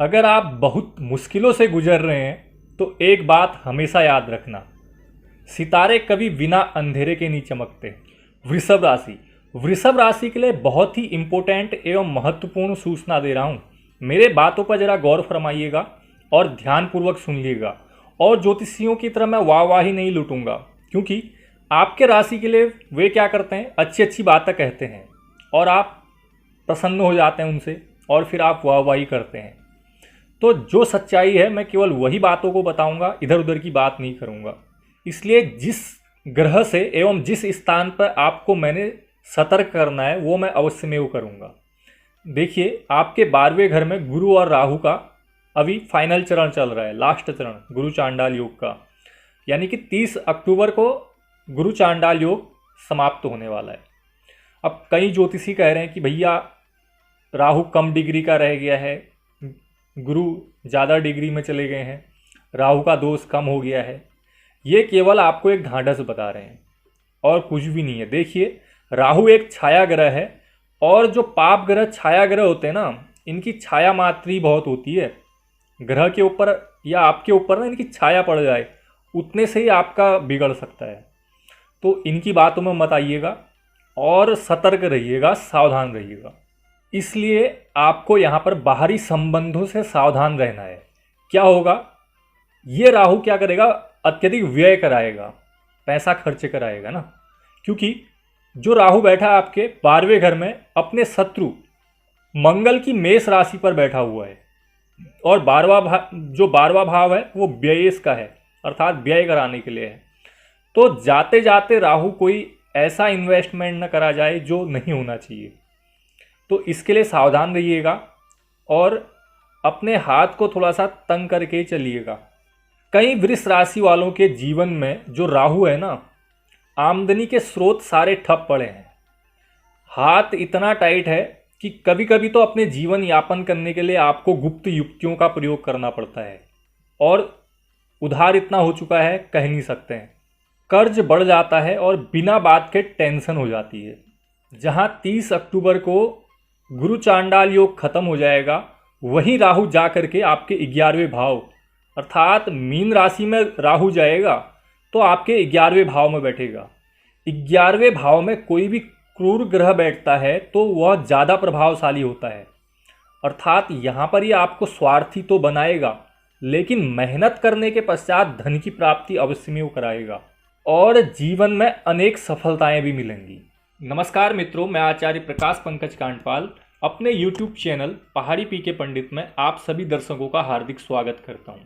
अगर आप बहुत मुश्किलों से गुजर रहे हैं तो एक बात हमेशा याद रखना, सितारे कभी बिना अंधेरे के नहीं चमकते। वृषभ राशि, वृषभ राशि के लिए बहुत ही इंपॉर्टेंट एवं महत्वपूर्ण सूचना दे रहा हूँ। मेरे बातों पर जरा गौर फरमाइएगा और ध्यानपूर्वक सुनिएगा। और ज्योतिषियों की तरह मैं वाहवाही नहीं लूटूंगा, क्योंकि आपके राशि के लिए वे क्या करते हैं, अच्छी अच्छी बातें कहते हैं और आप प्रसन्न हो जाते हैं उनसे और फिर आप वाहवाही करते हैं। तो जो सच्चाई है मैं केवल वही बातों को बताऊंगा, इधर उधर की बात नहीं करूंगा। इसलिए जिस ग्रह से एवं जिस स्थान पर आपको मैंने सतर्क करना है वो मैं अवश्य में वो करूंगा। देखिए, आपके 12वें घर में गुरु और राहु का अभी फाइनल चरण चल रहा है, लास्ट चरण गुरु चांडाल योग का, यानी कि 30 अक्टूबर को गुरु चांडाल योग समाप्त होने वाला है। अब कई ज्योतिषी कह रहे हैं कि भैया राहु कम डिग्री का रह गया है, गुरु ज़्यादा डिग्री में चले गए हैं, राहु का दोष कम हो गया है। ये केवल आपको एक ढांढस बता रहे हैं और कुछ भी नहीं है। देखिए, राहु एक छाया ग्रह है और जो पाप ग्रह छाया ग्रह होते हैं ना, इनकी छाया मात्री बहुत होती है। ग्रह के ऊपर या आपके ऊपर ना इनकी छाया पड़ जाए उतने से ही आपका बिगड़ सकता है। तो इनकी बातों में मत आइएगा और सतर्क रहिएगा, सावधान रहिएगा। इसलिए आपको यहाँ पर बाहरी संबंधों से सावधान रहना है। क्या होगा, ये राहु क्या करेगा, अत्यधिक व्यय कराएगा, पैसा खर्च कराएगा ना, क्योंकि जो राहु बैठा है आपके 12वें घर में अपने शत्रु मंगल की मेष राशि पर बैठा हुआ है। और 12वां भाव है वो व्ययेश का है, अर्थात व्यय कराने के लिए है। तो जाते जाते राहु कोई ऐसा इन्वेस्टमेंट न करा जाए जो नहीं होना चाहिए। तो इसके लिए सावधान रहिएगा और अपने हाथ को थोड़ा सा तंग करके चलिएगा। कई वृष राशि वालों के जीवन में जो राहु है ना, आमदनी के स्रोत सारे ठप पड़े हैं। हाथ इतना टाइट है कि कभी कभी तो अपने जीवन यापन करने के लिए आपको गुप्त युक्तियों का प्रयोग करना पड़ता है और उधार इतना हो चुका है कह नहीं सकते हैं। कर्ज बढ़ जाता है और बिना बात के टेंशन हो जाती है। जहां 30 अक्टूबर को गुरु चांडाल योग खत्म हो जाएगा, वहीं राहु जा करके आपके 11वें भाव अर्थात मीन राशि में राहु जाएगा तो आपके 11वें भाव में बैठेगा। 11वें भाव में कोई भी क्रूर ग्रह बैठता है तो वह ज़्यादा प्रभावशाली होता है। अर्थात यहाँ पर ही आपको स्वार्थी तो बनाएगा, लेकिन मेहनत करने के पश्चात धन की प्राप्ति अवश्य में वो कराएगा और जीवन में अनेक सफलताएं भी मिलेंगी। नमस्कार मित्रों, मैं आचार्य प्रकाश पंकज कांडपाल अपने YouTube चैनल पहाड़ी पीके पंडित में आप सभी दर्शकों का हार्दिक स्वागत करता हूं।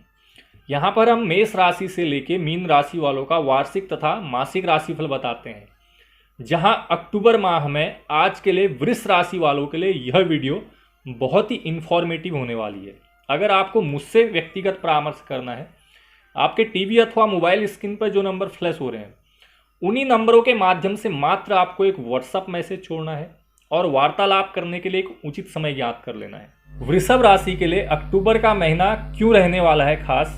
यहां पर हम मेष राशि से लेके मीन राशि वालों का वार्षिक तथा मासिक राशिफल बताते हैं। जहां अक्टूबर माह में आज के लिए वृष राशि वालों के लिए यह वीडियो बहुत ही इंफॉर्मेटिव होने वाली है। अगर आपको मुझसे व्यक्तिगत परामर्श करना है, आपके टीवी अथवा मोबाइल स्क्रीन पर जो नंबर फ्लैश हो रहे हैं उन्हीं नंबरों के माध्यम से मात्र आपको एक व्हाट्सएप मैसेज छोड़ना है और वार्तालाप करने के लिए एक उचित समय ज्ञात कर लेना है। वृषभ राशि के लिए अक्टूबर का महीना क्यों रहने वाला है खास,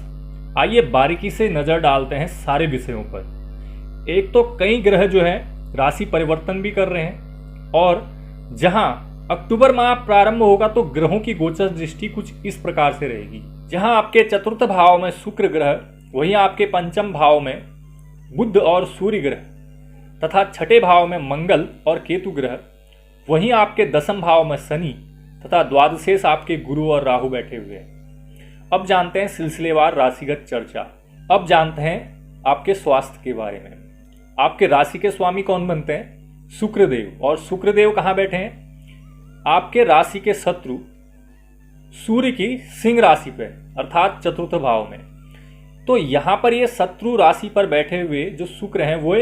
आइए बारीकी से नजर डालते हैं सारे विषयों पर। एक तो कई ग्रह जो है राशि परिवर्तन भी कर रहे हैं और जहां अक्टूबर माह प्रारंभ होगा तो ग्रहों की गोचर दृष्टि कुछ इस प्रकार से रहेगी। जहां आपके चतुर्थ भाव में शुक्र ग्रह, वहीं आपके पंचम भाव में बुध और सूर्य ग्रह तथा छठे भाव में मंगल और केतु ग्रह, वहीं आपके दसम भाव में शनि तथा द्वादशेष आपके गुरु और राहु बैठे हुए हैं। अब जानते हैं सिलसिलेवार राशिगत चर्चा। अब जानते हैं आपके स्वास्थ्य के बारे में। आपके राशि के स्वामी कौन बनते हैं? शुक्रदेव। और शुक्रदेव कहाँ बैठे हैं? आपके राशि के शत्रु सूर्य की सिंह राशि पे अर्थात चतुर्थ भाव में। तो यहाँ पर ये शत्रु राशि पर बैठे हुए जो शुक्र हैं वो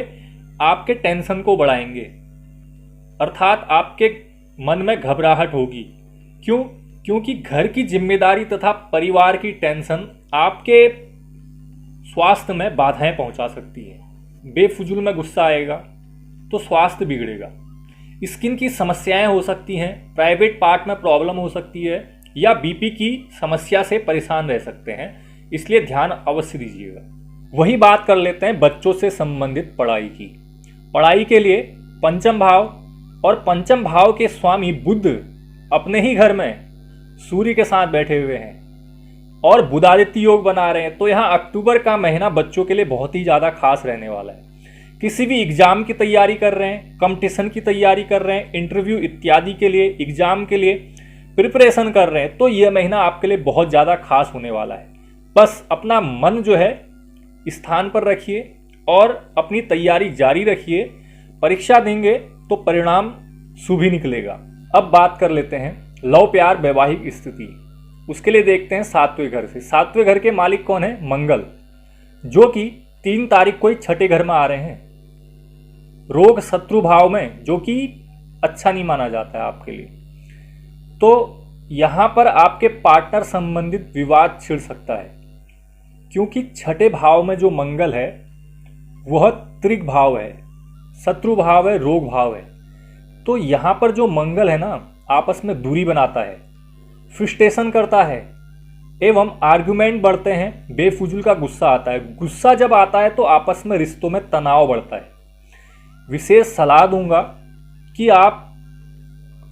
आपके टेंशन को बढ़ाएंगे, अर्थात आपके मन में घबराहट होगी। क्यों? क्योंकि घर की जिम्मेदारी तथा परिवार की टेंशन आपके स्वास्थ्य में बाधाएं पहुंचा सकती है। बेफुजूल में गुस्सा आएगा तो स्वास्थ्य बिगड़ेगा। स्किन की समस्याएं हो सकती हैं, प्राइवेट पार्ट में प्रॉब्लम हो सकती है या बीपी की समस्या से परेशान रह सकते हैं, इसलिए ध्यान अवश्य दीजिएगा। वही बात कर लेते हैं बच्चों से संबंधित पढ़ाई की। पढ़ाई के लिए पंचम भाव और पंचम भाव के स्वामी बुध अपने ही घर में सूर्य के साथ बैठे हुए हैं और बुधादित्य योग बना रहे हैं। तो यहाँ अक्टूबर का महीना बच्चों के लिए बहुत ही ज़्यादा खास रहने वाला है। किसी भी एग्जाम की तैयारी कर रहे हैं, कंपटीशन की तैयारी कर रहे हैं, इंटरव्यू इत्यादि के लिए, एग्जाम के लिए प्रिपरेशन कर रहे हैं, तो यह महीना आपके लिए बहुत ज़्यादा खास होने वाला है। बस अपना मन जो है स्थान पर रखिए और अपनी तैयारी जारी रखिए। परीक्षा देंगे तो परिणाम शुभ ही निकलेगा। अब बात कर लेते हैं लव प्यार वैवाहिक स्थिति। उसके लिए देखते हैं सातवें घर से। सातवें घर के मालिक कौन है? मंगल, जो कि 3 तारीख को ही छठे घर में आ रहे हैं, रोग शत्रु भाव में, जो कि अच्छा नहीं माना जाता है आपके लिए। तो यहां पर आपके पार्टनर संबंधित विवाद छिड़ सकता है, क्योंकि छठे भाव में जो मंगल है वह त्रिक भाव है, शत्रु भाव है, रोग भाव है। तो यहां पर जो मंगल है ना, आपस में दूरी बनाता है, फ्रस्ट्रेशन करता है एवं आर्गुमेंट बढ़ते हैं, बेफुजूल का गुस्सा आता है। गुस्सा जब आता है तो आपस में रिश्तों में तनाव बढ़ता है। विशेष सलाह दूंगा कि आप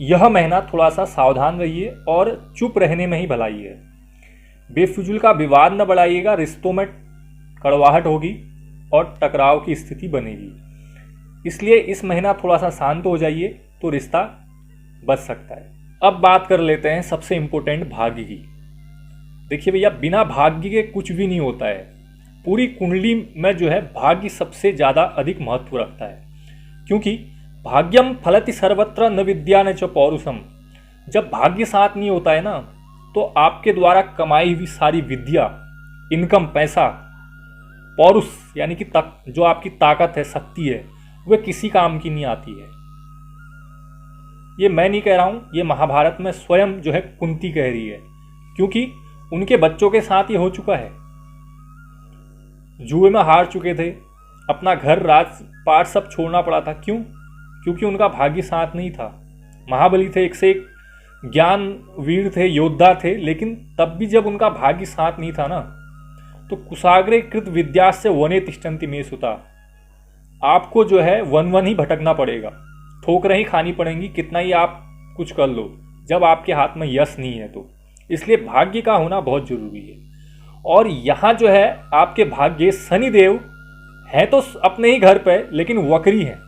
यह महीना थोड़ा सा सावधान रहिए और चुप रहने में ही भलाई है। बेफुजूल का विवाद न बढ़ाइएगा, रिश्तों में कड़वाहट होगी और टकराव की स्थिति बनेगी। इसलिए इस महीना थोड़ा सा शांत हो जाइए तो रिश्ता बच सकता है। अब बात कर लेते हैं सबसे इंपॉर्टेंट भाग्य की। देखिए भैया, बिना भाग्य के कुछ भी नहीं होता है। पूरी कुंडली में जो है भाग्य सबसे ज़्यादा अधिक महत्व रखता है, क्योंकि भाग्यम फलति सर्वत्र न विद्या न च पौरुषम। जब भाग्य साथ नहीं होता है ना, तो आपके द्वारा कमाई हुई सारी विद्या, इनकम, पैसा, पौरुष यानी कि जो आपकी ताकत है, शक्ति है, वह किसी काम की नहीं आती है। ये मैं नहीं कह रहा हूं, ये महाभारत में स्वयं जो है कुंती कह रही है, क्योंकि उनके बच्चों के साथ ये हो चुका है। जुए में हार चुके थे, अपना घर राजपाट सब छोड़ना पड़ा था। क्यों? क्योंकि उनका भाग्य साथ नहीं था। महाबली थे, एक से एक ज्ञान वीर थे, योद्धा थे, लेकिन तब भी जब उनका भाग्य साथ नहीं था ना, तो कुशाग्रे कृत विद्या से वने तिष्ठन्ति में सुता। आपको जो है वन वन ही भटकना पड़ेगा, ठोकरें ही खानी पड़ेंगी, कितना ही आप कुछ कर लो, जब आपके हाथ में यश नहीं है तो। इसलिए भाग्य का होना बहुत जरूरी है। और यहाँ जो है आपके भाग्य शनिदेव है तो अपने ही घर पे, लेकिन वक्री है।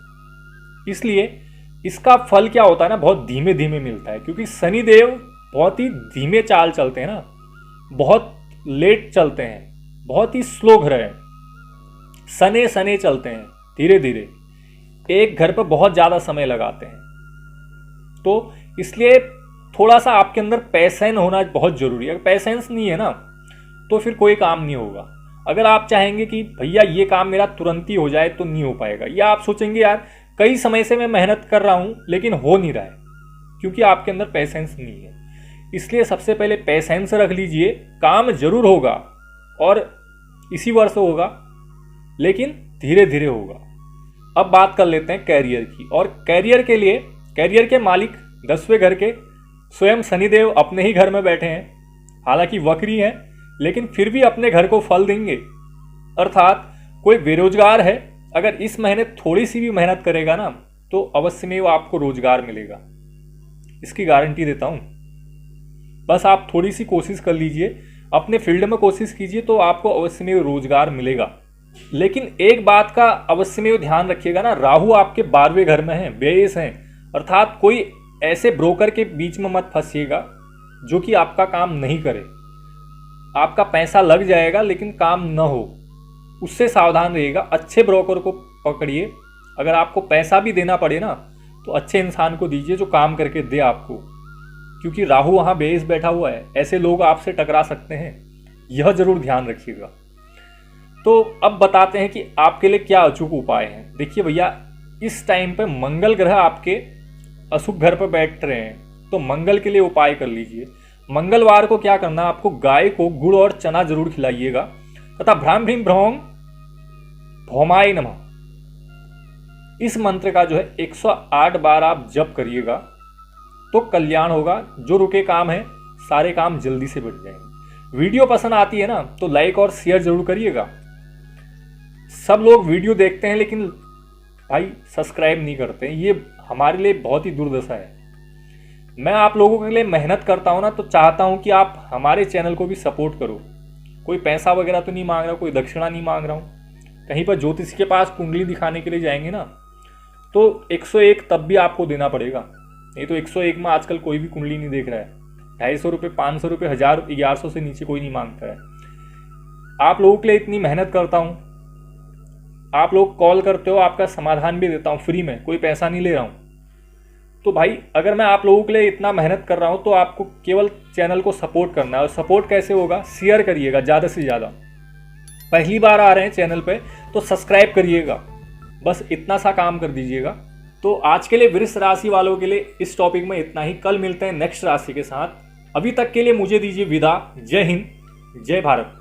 इसलिए इसका फल क्या होता है ना, बहुत धीमे धीमे मिलता है, क्योंकि शनिदेव बहुत ही धीमे चाल चलते हैं ना, बहुत लेट चलते हैं, बहुत ही स्लो ग्रह हैं, सने सने चलते हैं, धीरे धीरे, एक घर पर बहुत ज़्यादा समय लगाते हैं। तो इसलिए थोड़ा सा आपके अंदर पैसेंस होना बहुत ज़रूरी है। अगर पैसेंस नहीं है ना, तो फिर कोई काम नहीं होगा। अगर आप चाहेंगे कि भैया ये काम मेरा तुरंत ही हो जाए, तो नहीं हो पाएगा। या आप सोचेंगे यार कई समय से मैं मेहनत कर रहा हूँ लेकिन हो नहीं रहा है, क्योंकि आपके अंदर पैसेंस नहीं है। इसलिए सबसे पहले पैसेंस रख लीजिए, काम जरूर होगा और इसी वर्ष होगा, लेकिन धीरे धीरे होगा। अब बात कर लेते हैं कैरियर की। और कैरियर के लिए, कैरियर के मालिक 10वें घर के स्वयं शनिदेव अपने ही घर में बैठे हैं। हालांकि वक्री हैं, लेकिन फिर भी अपने घर को फल देंगे। अर्थात कोई बेरोजगार है, अगर इस महीने थोड़ी सी भी मेहनत करेगा ना, तो अवश्य में वो आपको रोजगार मिलेगा, इसकी गारंटी देता हूं। बस आप थोड़ी सी कोशिश कर लीजिए, अपने फील्ड में कोशिश कीजिए, तो आपको अवश्य में रोजगार मिलेगा। लेकिन एक बात का अवश्य में ध्यान रखिएगा ना, राहु आपके 12वें घर में है, बेस हैं। अर्थात कोई ऐसे ब्रोकर के बीच में मत फंसिएगा जो कि आपका काम नहीं करे। आपका पैसा लग जाएगा लेकिन काम न हो, उससे सावधान रहिएगा। अच्छे ब्रोकर को पकड़िए। अगर आपको पैसा भी देना पड़े ना, तो अच्छे इंसान को दीजिए जो काम करके दे आपको, क्योंकि राहु वहाँ बेस बैठा हुआ है, ऐसे लोग आपसे टकरा सकते हैं, यह जरूर ध्यान रखिएगा। तो अब बताते हैं कि आपके लिए क्या अचूक उपाय हैं। देखिए भैया, इस टाइम पे मंगल ग्रह आपके अशुभ घर पर बैठ रहे हैं, तो मंगल के लिए उपाय कर लीजिए। मंगलवार को क्या करना, आपको गाय को गुड़ और चना जरूर खिलाइएगा, तथा भ्राम भ्रीम भ्रौम भौमाय नमः इस मंत्र का जो है 108 बार आप जप करिएगा, तो कल्याण होगा। जो रुके काम है, सारे काम जल्दी से बढ़ जाएंगे। वीडियो पसंद आती है ना, तो लाइक और शेयर जरूर करिएगा। सब लोग वीडियो देखते हैं लेकिन भाई सब्सक्राइब नहीं करते हैं, ये हमारे लिए बहुत ही दुर्दशा है। मैं आप लोगों के लिए मेहनत करता हूँ ना, तो चाहता हूँ कि आप हमारे चैनल को भी सपोर्ट करो। कोई पैसा वगैरह तो नहीं मांग रहा हूँ, कोई दक्षिणा नहीं मांग रहा हूँ। कहीं पर ज्योतिषी के पास कुंडली दिखाने के लिए जाएंगे ना, तो 101 तब भी आपको देना पड़ेगा। नहीं तो 101 में आजकल कोई भी कुंडली नहीं देख रहा है। 250 रुपये, 500 रुपये, 1000, 1100 से नीचे कोई नहीं मांगता है। आप लोगों के लिए इतनी मेहनत करता हूँ, आप लोग कॉल करते हो, आपका समाधान भी देता हूँ फ्री में, कोई पैसा नहीं ले रहा हूँ। तो भाई अगर मैं आप लोगों के लिए इतना मेहनत कर रहा हूँ, तो आपको केवल चैनल को सपोर्ट करना है। और सपोर्ट कैसे होगा? शेयर करिएगा ज़्यादा से ज़्यादा। पहली बार आ रहे हैं चैनल पे तो सब्सक्राइब करिएगा, बस इतना सा काम कर दीजिएगा। तो आज के लिए वृष राशि वालों के लिए इस टॉपिक में इतना ही। कल मिलते हैं नेक्स्ट राशि के साथ। अभी तक के लिए मुझे दीजिए विदा। जय हिंद, जय भारत।